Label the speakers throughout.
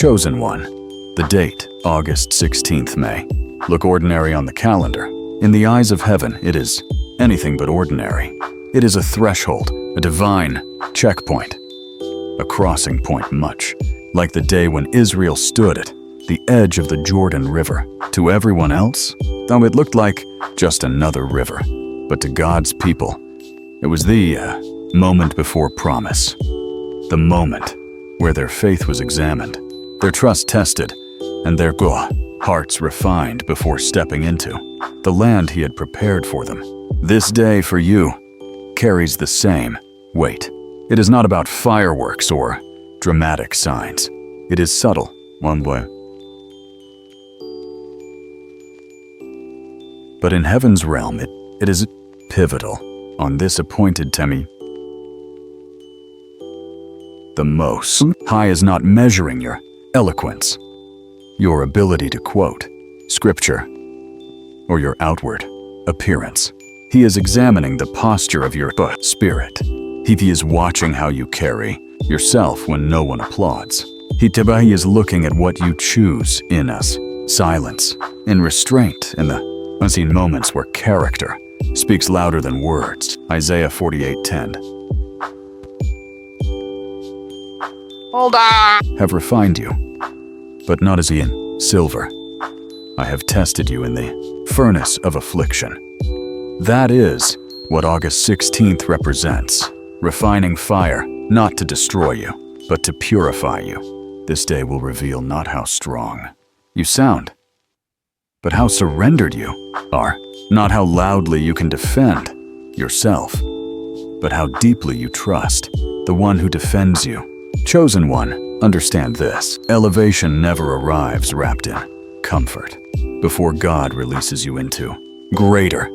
Speaker 1: Chosen one. The date, August 16th, May. Look ordinary on the calendar. In the eyes of heaven, it is anything but ordinary. It is a threshold, a divine checkpoint, a crossing point much like the day when Israel stood at the edge of the Jordan River. To everyone else, though, it looked like just another river. But to God's people, it was the moment before promise. The moment where their faith was examined, their trust tested, and their hearts refined before stepping into the land He had prepared for them. This day for you carries the same weight. It is not about fireworks or dramatic signs. It is subtle, one way. But in heaven's realm, it is pivotal. On this appointed time, the Most High is not measuring your eloquence, your ability to quote scripture, or your outward appearance. He is examining the posture of your spirit. He is watching how you carry yourself when no one applauds. He is looking at what you choose in us, silence, in restraint, in the unseen moments where character speaks louder than words. Isaiah 48:10.
Speaker 2: Hold on!
Speaker 1: Have refined you, but not as in silver. I have tested you in the furnace of affliction. That is what August 16th represents. Refining fire, not to destroy you, but to purify you. This day will reveal not how strong you sound, but how surrendered you are. Not how loudly you can defend yourself, but how deeply you trust the one who defends you. Chosen one, understand this. Elevation never arrives wrapped in comfort. Before God releases you into greater,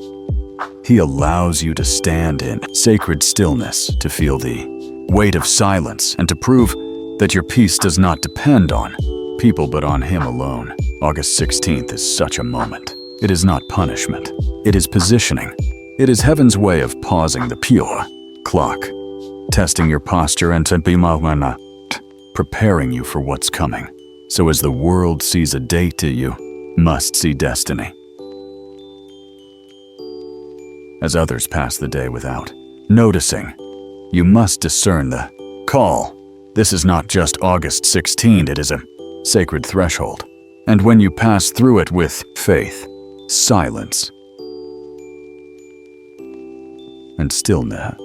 Speaker 1: He allows you to stand in sacred stillness, to feel the weight of silence, and to prove that your peace does not depend on people but on Him alone. August 16th is such a moment. It is not punishment. It is positioning. It is heaven's way of pausing the pure clock, testing your posture and preparing you for what's coming. So as the world sees a date, you must see destiny. As others pass the day without noticing, you must discern the call. This is not just August 16, it is a sacred threshold. And when you pass through it with faith, silence, and stillness,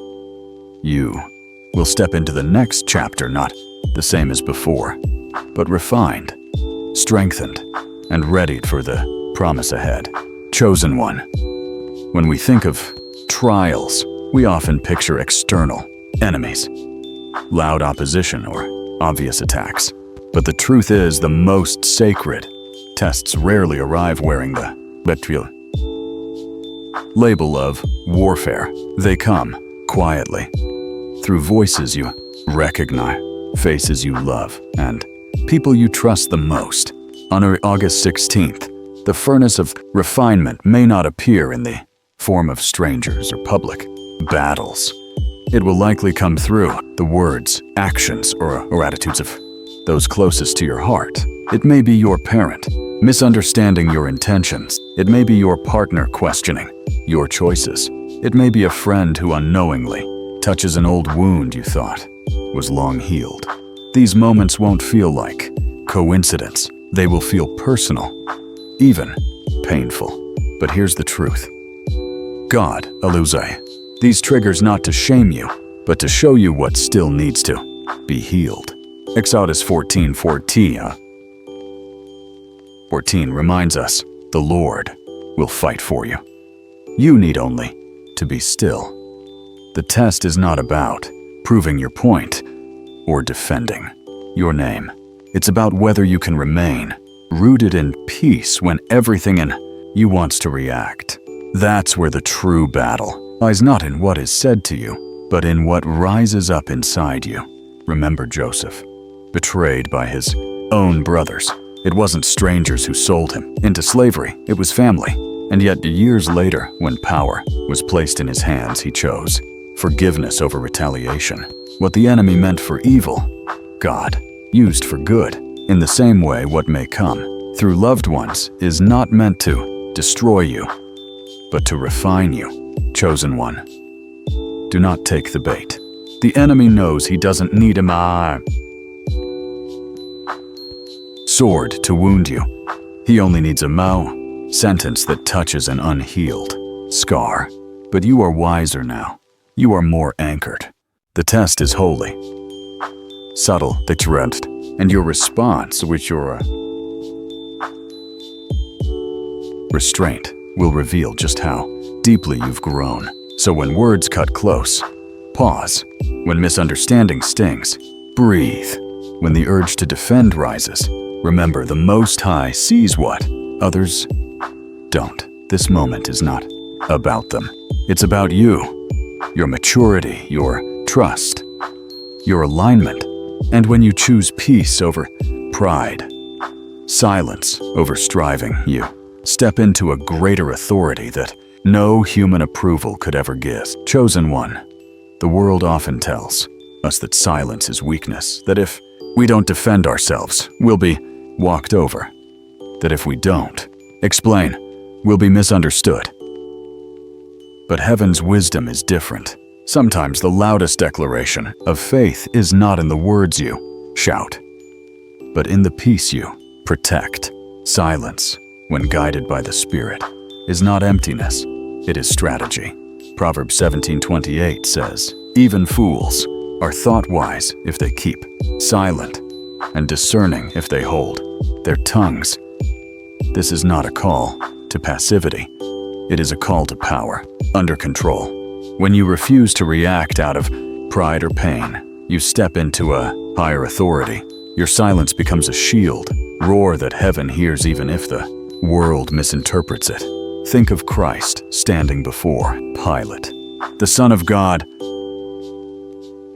Speaker 1: you will step into the next chapter not the same as before, but refined, strengthened, and readied for the promise ahead. Chosen one. When we think of trials, we often picture external enemies, loud opposition, or obvious attacks. But the truth is, the most sacred tests rarely arrive wearing the label of warfare. They come quietly, through voices you recognize, faces you love, and people you trust the most. On August 16th, the furnace of refinement may not appear in the form of strangers or public battles. It will likely come through the words, actions, or attitudes of those closest to your heart. It may be your parent misunderstanding your intentions. It may be your partner questioning your choices. It may be a friend who unknowingly touches an old wound you thought was long healed. These moments won't feel like coincidence. They will feel personal, even painful. But here's the truth. God allows these triggers not to shame you, but to show you what still needs to be healed. Exodus 14 reminds us, the Lord will fight for you. You need only to be still. The test is not about proving your point or defending your name. It's about whether you can remain rooted in peace when everything in you wants to react. That's where the true battle lies, not in what is said to you, but in what rises up inside you. Remember Joseph, betrayed by his own brothers. It wasn't strangers who sold him into slavery, it was family. And yet years later, when power was placed in his hands, he chose forgiveness over retaliation. What the enemy meant for evil, God used for good. In the same way, what may come through loved ones is not meant to destroy you, but to refine you. Chosen one, do not take the bait. The enemy knows he doesn't need a sword to wound you. He only needs a sentence that touches an unhealed scar. But you are wiser now. You are more anchored. The test is holy, subtle, dreamt, and your response, which your restraint, will reveal just how deeply you've grown. So when words cut close, pause. When misunderstanding stings, breathe. When the urge to defend rises, remember the Most High sees what others don't. This moment is not about them. It's about you, your maturity, your trust, your alignment. And when you choose peace over pride, silence over striving, you step into a greater authority that no human approval could ever give. Chosen one, the world often tells us that silence is weakness, that if we don't defend ourselves, we'll be walked over, that if we don't explain, we'll be misunderstood. But heaven's wisdom is different. Sometimes the loudest declaration of faith is not in the words you shout, but in the peace you protect. Silence, when guided by the Spirit, is not emptiness, it is strategy. Proverbs 17:28 says, "Even fools are thought wise if they keep silent, and discerning if they hold their tongues." This is not a call to passivity. It is a call to power, under control. When you refuse to react out of pride or pain, you step into a higher authority. Your silence becomes a shield, roar that heaven hears even if the world misinterprets it. Think of Christ standing before Pilate. The Son of God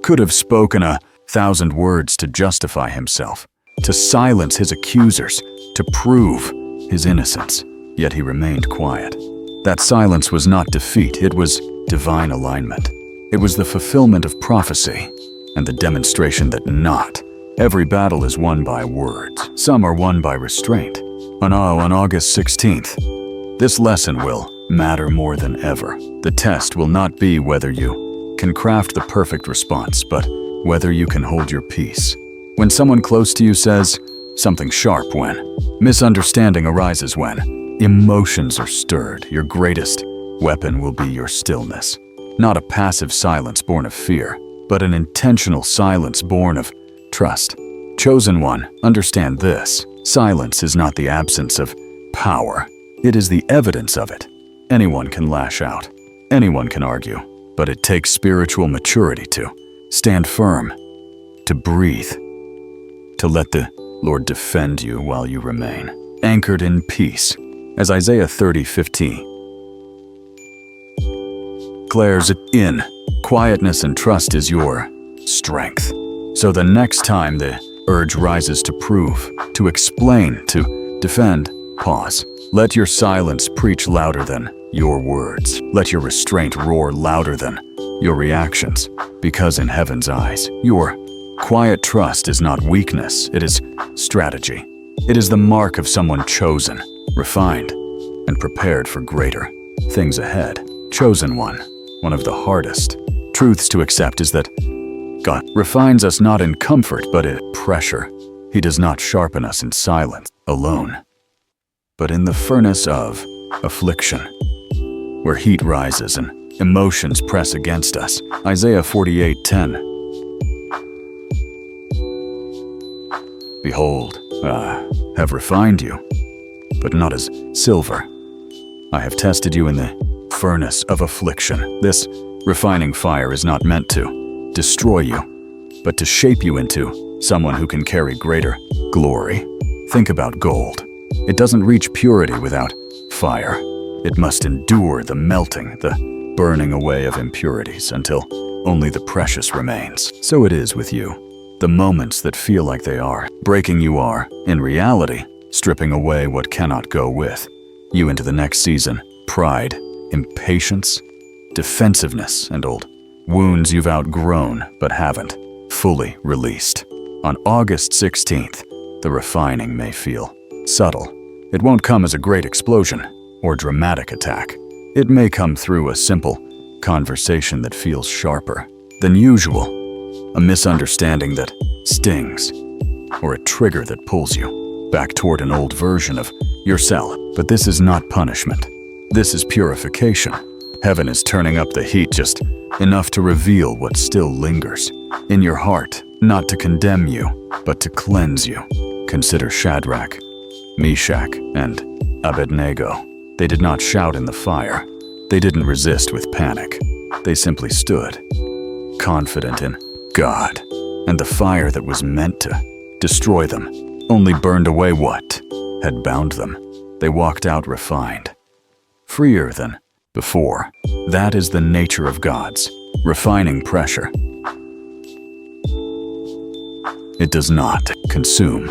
Speaker 1: could have spoken 1,000 words to justify himself, to silence his accusers, to prove his innocence, yet he remained quiet. That silence was not defeat, it was divine alignment. It was the fulfillment of prophecy and the demonstration that not every battle is won by words. Some are won by restraint. On August 16th, this lesson will matter more than ever. The test will not be whether you can craft the perfect response, but whether you can hold your peace. When someone close to you says something sharp, when misunderstanding arises, when emotions are stirred, your greatest weapon will be your stillness. Not a passive silence born of fear, but an intentional silence born of trust. Chosen one, understand this. Silence is not the absence of power. It is the evidence of it. Anyone can lash out. Anyone can argue. But it takes spiritual maturity to stand firm, to breathe, to let the Lord defend you while you remain anchored in peace. As Isaiah 30:15 declares, in quietness and trust is your strength. So the next time the urge rises to prove, to explain, to defend, pause. Let your silence preach louder than your words. Let your restraint roar louder than your reactions. Because in heaven's eyes, your quiet trust is not weakness, it is strategy. It is the mark of someone chosen, refined, and prepared for greater things ahead. Chosen one of the hardest truths to accept is that God refines us not in comfort, but in pressure. He does not sharpen us in silence alone, but in the furnace of affliction, where heat rises and emotions press against us. Isaiah 48:10. Behold, I have refined you, but not as silver. I have tested you in the furnace of affliction. This refining fire is not meant to destroy you, but to shape you into someone who can carry greater glory. Think about gold. It doesn't reach purity without fire. It must endure the melting, the burning away of impurities until only the precious remains. So it is with you. The moments that feel like they are breaking you are, in reality, stripping away what cannot go with you into the next season. Pride, impatience, defensiveness, and old wounds you've outgrown but haven't fully released. On August 16th, The refining may feel subtle. It won't come as a great explosion or dramatic attack. It may come through a simple conversation that feels sharper than usual, a misunderstanding that stings, or a trigger that pulls you back toward an old version of yourself. But this is not punishment. This is purification. Heaven is turning up the heat just enough to reveal what still lingers in your heart, not to condemn you, but to cleanse you. Consider Shadrach, Meshach, and Abednego. They did not shout in the fire. They didn't resist with panic. They simply stood, confident in God, and the fire that was meant to destroy them only burned away what had bound them. They walked out refined, freer than before. That is the nature of God's refining pressure. It does not consume.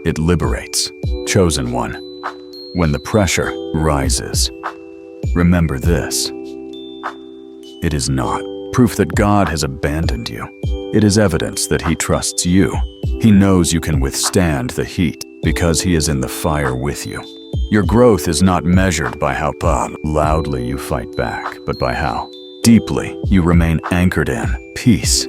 Speaker 1: It liberates. Chosen one. When the pressure rises, remember this. It is not proof that God has abandoned you. It is evidence that He trusts you. He knows you can withstand the heat because He is in the fire with you. Your growth is not measured by how loudly you fight back, but by how deeply you remain anchored in peace,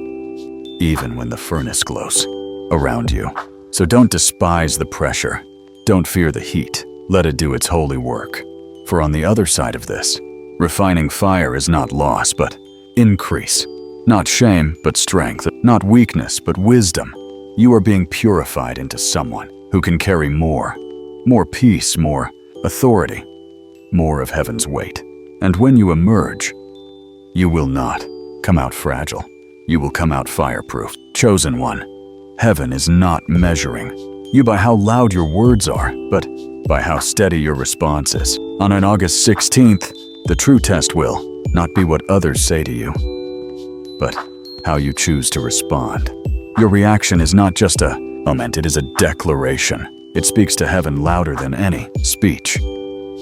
Speaker 1: even when the furnace glows around you. So don't despise the pressure. Don't fear the heat. Let it do its holy work. For on the other side of this, refining fire is not loss, but increase. Not shame, but strength. Not weakness, but wisdom. You are being purified into someone who can carry more peace, more authority, more of heaven's weight. And when you emerge, you will not come out fragile. You will come out fireproof. Chosen one. Heaven is not measuring you by how loud your words are, but by how steady your response is. On an August 16th, the true test will not be what others say to you, but how you choose to respond. Your reaction is not just a moment, it is a declaration. It speaks to heaven louder than any speech,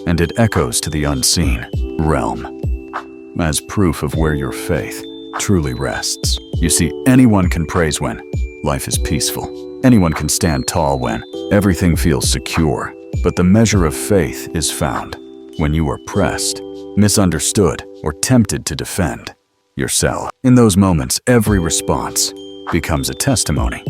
Speaker 1: and it echoes to the unseen realm as proof of where your faith truly rests. You see, anyone can praise when life is peaceful. Anyone can stand tall when everything feels secure. But the measure of faith is found when you are pressed, misunderstood, or tempted to defend yourself. In those moments, every response becomes a testimony.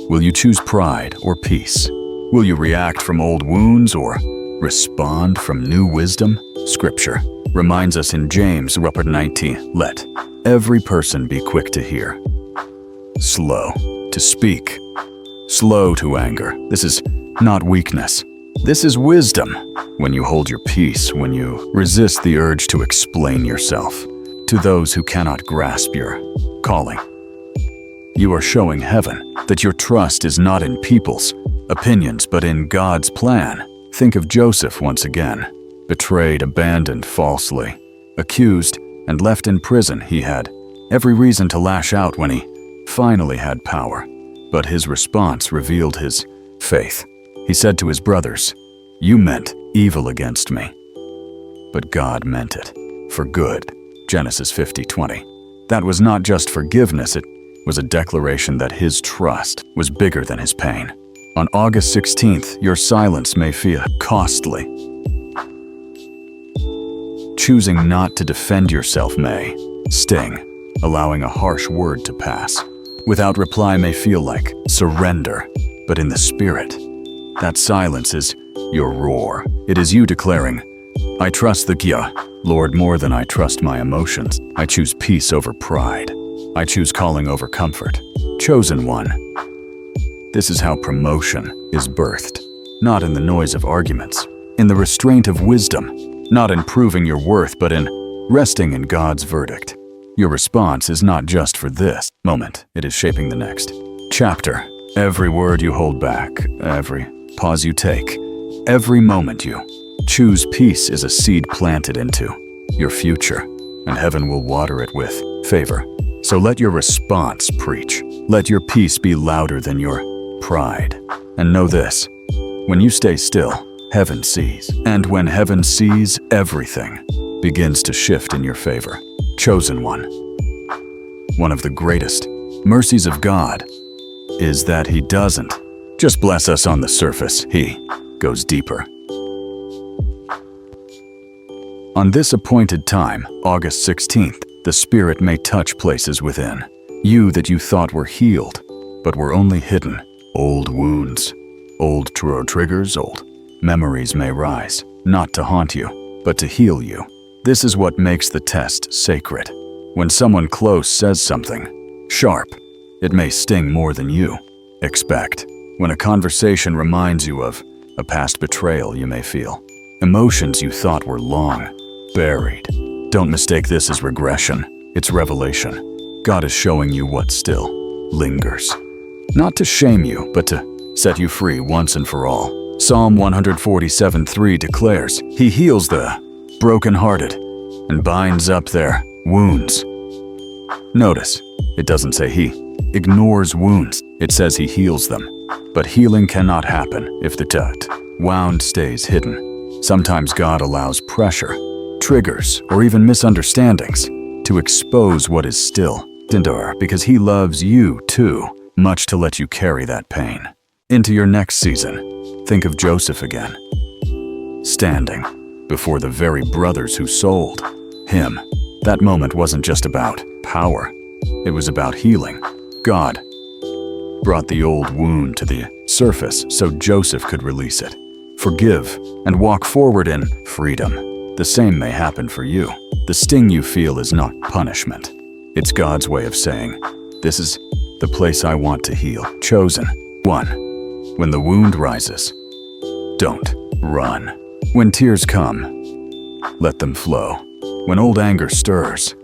Speaker 1: Will you choose pride or peace? Will you react from old wounds or respond from new wisdom? Scripture reminds us in James 19, let every person be quick to hear, slow to speak, slow to anger. This is not weakness. This is wisdom. When you hold your peace, when you resist the urge to explain yourself to those who cannot grasp your calling, you are showing heaven that your trust is not in people's opinions, but in God's plan. Think of Joseph once again. Betrayed, abandoned falsely, accused, and left in prison. He had every reason to lash out when he finally had power. But his response revealed his faith. He said to his brothers, "You meant evil against me, but God meant it for good." Genesis 50:20. That was not just forgiveness, it was a declaration that his trust was bigger than his pain. On August 16th, your silence may feel costly. Choosing not to defend yourself may sting. Allowing a harsh word to pass without reply may feel like surrender, but in the spirit, that silence is your roar. It is you declaring, "I trust the Gia, Lord, more than I trust my emotions. I choose peace over pride. I choose calling over comfort." Chosen one. This is how promotion is birthed, not in the noise of arguments, in the restraint of wisdom, not in proving your worth, but in resting in God's verdict. Your response is not just for this moment, it is shaping the next chapter. Every word you hold back, every pause you take, every moment you choose peace is a seed planted into your future, and heaven will water it with favor. So let your response preach. Let your peace be louder than your pride. And know this, when you stay still, heaven sees. And when heaven sees, everything begins to shift in your favor. Chosen one. One of the greatest mercies of God is that he doesn't just bless us on the surface, he goes deeper. On this appointed time, August 16th, the Spirit may touch places within you that you thought were healed, but were only hidden. Old wounds, old triggers, old memories may rise, not to haunt you, but to heal you. This is what makes the test sacred. When someone close says something sharp, it may sting more than you expect. When a conversation reminds you of a past betrayal you may feel, emotions you thought were long buried. Don't mistake this as regression, it's revelation. God is showing you what still lingers. Not to shame you, but to set you free once and for all. Psalm 147:3 declares, He heals the brokenhearted and binds up their wounds. Notice, it doesn't say He ignores wounds, it says He heals them. But healing cannot happen if the wound stays hidden. Sometimes God allows pressure, triggers, or even misunderstandings to expose what is still tender, because He loves you too much to let you carry that pain into your next season. Think of Joseph again, standing before the very brothers who sold him. That moment wasn't just about power, it was about healing. God brought the old wound to the surface so Joseph could release it, forgive, and walk forward in freedom. The same may happen for you. The sting you feel is not punishment. It's God's way of saying, this is the place I want to heal. Chosen one. When the wound rises, don't run. When tears come, let them flow. When old anger stirs,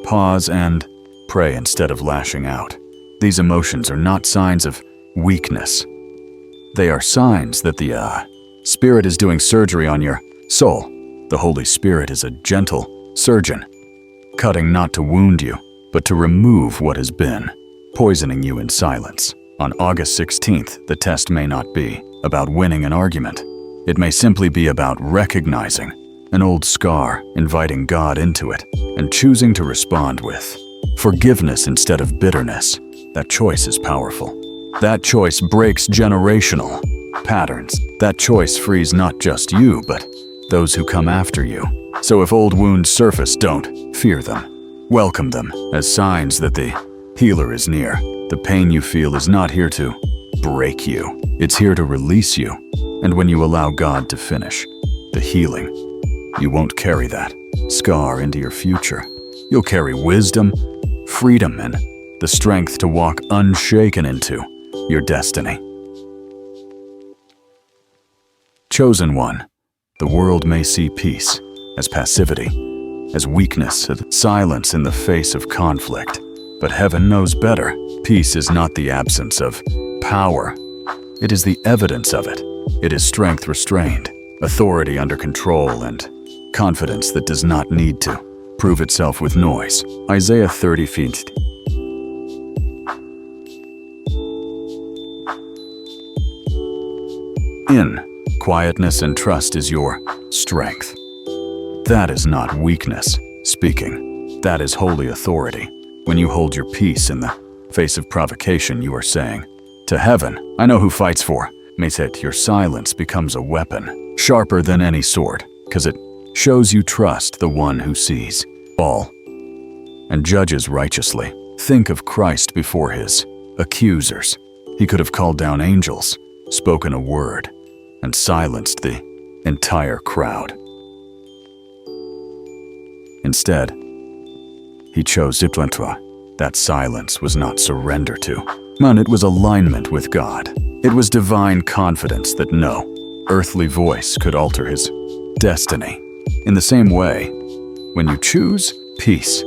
Speaker 1: pause and pray instead of lashing out. These emotions are not signs of weakness. They are signs that the Spirit is doing surgery on your soul. The Holy Spirit is a gentle surgeon, cutting not to wound you, but to remove what has been poisoning you in silence. On August 16th, the test may not be about winning an argument. It may simply be about recognizing an old scar, inviting God into it, and choosing to respond with forgiveness instead of bitterness. That choice is powerful. That choice breaks generational patterns. That choice frees not just you, but those who come after you. So if old wounds surface, don't fear them. Welcome them as signs that the healer is near. The pain you feel is not here to break you. It's here to release you. And when you allow God to finish the healing, you won't carry that scar into your future. You'll carry wisdom, freedom, and the strength to walk unshaken into your destiny. Chosen one. The world may see peace as passivity, as weakness, as silence in the face of conflict. But heaven knows better. Peace is not the absence of power. It is the evidence of it. It is strength restrained, authority under control, and confidence that does not need to prove itself with noise. Isaiah 30:15. In quietness and trust is your strength. That is not weakness speaking. That is holy authority. When you hold your peace in the face of provocation, you are saying to heaven, I know who fights for me. That your silence becomes a weapon, sharper than any sword, because it shows you trust the one who sees all and judges righteously. Think of Christ before his accusers. He could have called down angels, spoken a word, and silenced the entire crowd. Instead, he chose Iplantua. That silence was not surrender to, man, it was alignment with God. It was divine confidence that no earthly voice could alter his destiny. In the same way, when you choose peace,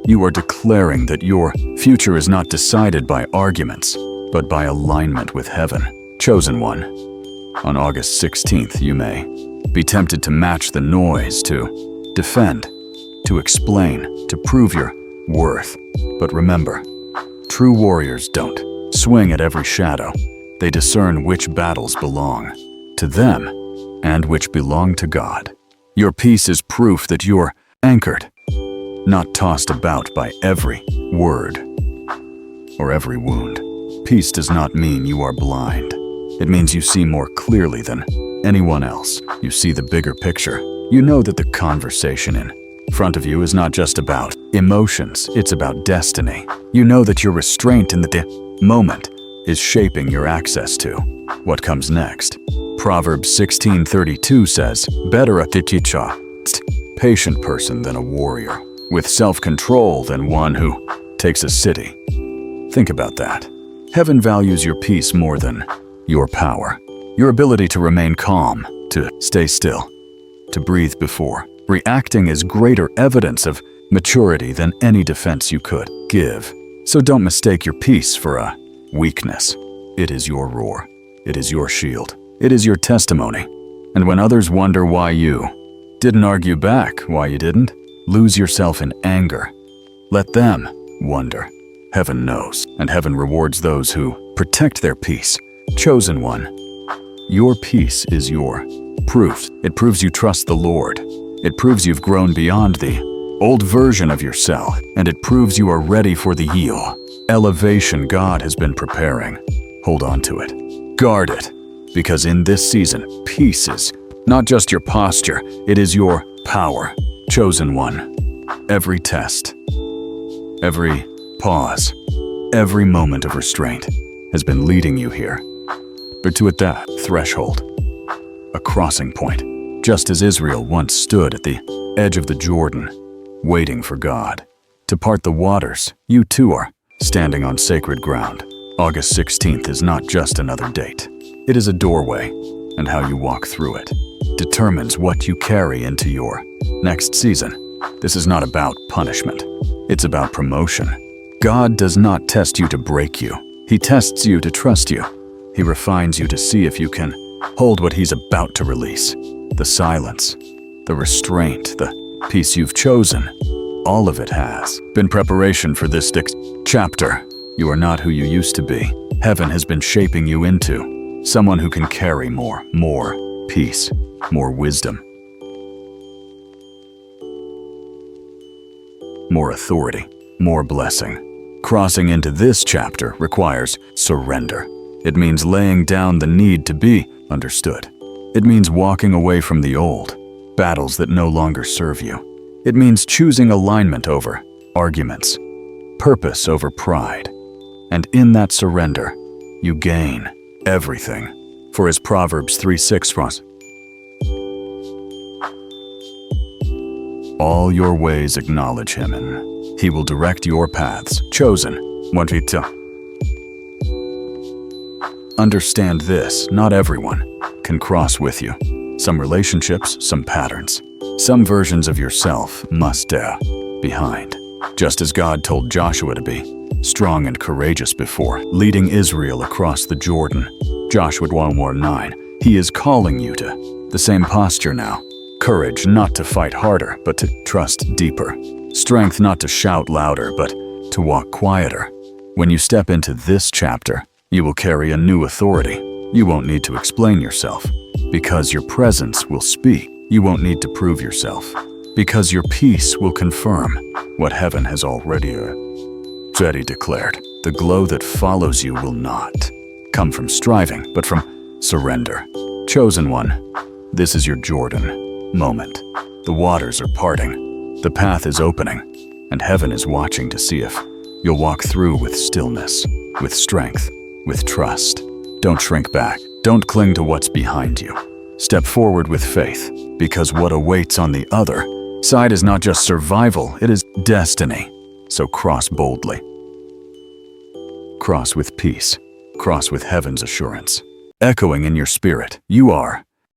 Speaker 1: you are declaring that your future is not decided by arguments, but by alignment with heaven. Chosen one. On August 16th, you may be tempted to match the noise, to defend, to explain, to prove your worth. But remember, true warriors don't swing at every shadow. They discern which battles belong to them and which belong to God. Your peace is proof that you're anchored, not tossed about by every word or every wound. Peace does not mean you are blind. It means you see more clearly than anyone else. You see the bigger picture. You know that the conversation in front of you is not just about emotions, it's about destiny. You know that your restraint in the moment is shaping your access to what comes next. Proverbs 16:32 says, "Better a patient person than a warrior, with self-control than one who takes a city." Think about that. Heaven values your peace more than your power, your ability to remain calm, to stay still, to breathe before reacting is greater evidence of maturity than any defense you could give. So don't mistake your peace for a weakness. It is your roar. It is your shield. It is your testimony. And when others wonder why you didn't argue back, why you didn't lose yourself in anger, let them wonder. Heaven knows, and heaven rewards those who protect their peace. Chosen one, your peace is your proof. It proves you trust the Lord. It proves you've grown beyond the old version of yourself, and it proves you are ready for the elevation God has been preparing. Hold on to it. Guard it, because in this season, peace is not just your posture, it is your power. Chosen one, every test, every pause, every moment of restraint has been leading you here. But to at that threshold, a crossing point, just as Israel once stood at the edge of the Jordan, waiting for God to part the waters, you too are standing on sacred ground. August 16th is not just another date. It is a doorway, and how you walk through it determines what you carry into your next season. This is not about punishment. It's about promotion. God does not test you to break you. He tests you to trust you. He refines you to see if you can hold what He's about to release. The silence, the restraint, the peace you've chosen, all of it has been preparation for this next chapter. You are not who you used to be. Heaven has been shaping you into someone who can carry more peace, more wisdom, more authority, more blessing. Crossing into this chapter requires surrender. It means laying down the need to be understood. It means walking away from the old battles that no longer serve you. It means choosing alignment over arguments, purpose over pride. And in that surrender, you gain everything. For as Proverbs 3:6 says, all your ways acknowledge Him, and He will direct your paths. Chosen, want me to understand this, not everyone can cross with you. Some relationships, some patterns, some versions of yourself must behind. Just as God told Joshua to be strong and courageous before leading Israel across the Jordan. Joshua 1:9. He is calling you to the same posture now. Courage not to fight harder, but to trust deeper. Strength not to shout louder, but to walk quieter. When you step into this chapter, you will carry a new authority. You won't need to explain yourself, because your presence will speak. You won't need to prove yourself, because your peace will confirm what heaven has already declared. The glow that follows you will not come from striving, but from surrender. Chosen one, this is your Jordan moment. The waters are parting, the path is opening, and heaven is watching to see if you'll walk through with stillness, with strength, with trust. Don't shrink back. Don't cling to what's behind you. Step forward with faith, because what awaits on the other side is not just survival, it is destiny. So cross boldly. Cross with peace. Cross with heaven's assurance. Echoing in your spirit, you are